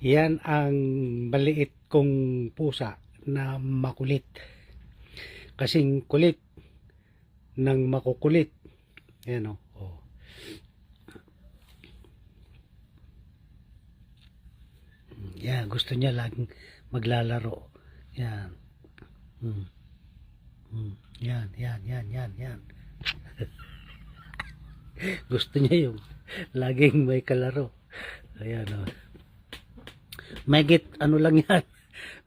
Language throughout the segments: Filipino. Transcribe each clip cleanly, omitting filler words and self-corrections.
Yan ang maliit kong pusa na makulit. Kasing kulit ng makukulit. Yan o. Oh. Yan, gusto niya laging maglalaro. Yan. Yan. Gusto niya yung laging may kalaro. Ayan o. Megit ano lang yan.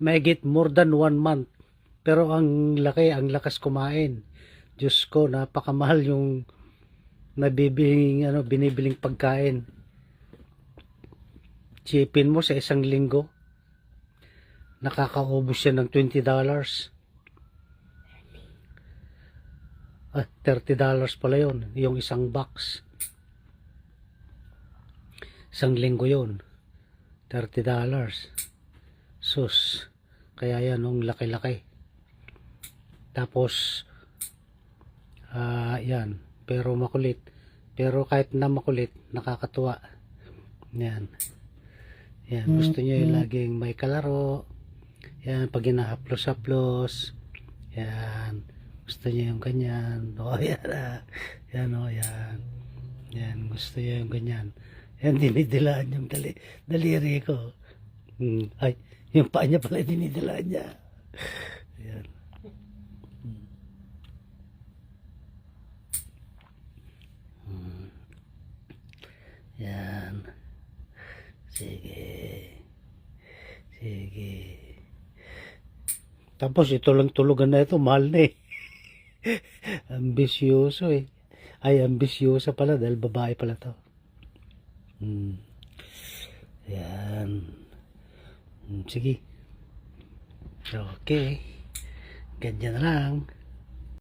Megit more than 1 month. Pero ang laki, ang lakas kumain. Diyos ko, napakamahal yung binibiling pagkain. Chipin mo sa isang linggo, nakakaubos siya ng $20. $30 pala yun, yung isang box. Isang linggo yun, $30. Sus, kaya yan, yung laki-laki. Tapos, yan, pero makulit. Pero kahit na makulit, nakakatuwa. Yan. Yan, gusto niya yung laging may kalaro. Yan, pag hinahaplos-haplos. Yan, gusto niya yung ganyan. O, yan. Yan, o, yan. Yan, gusto niya yung ganyan. Yan, dinidilaan yung daliri ko. Ay, yung paa niya pala dinidilaan niya. Yan. Yan. Sige. Tapos ito lang tulugan na ito, mahal na eh. Ambisyoso eh. Ay, ambisyosa pala dahil babae pala to. Yan. Sige. Okay. Ganyan na lang.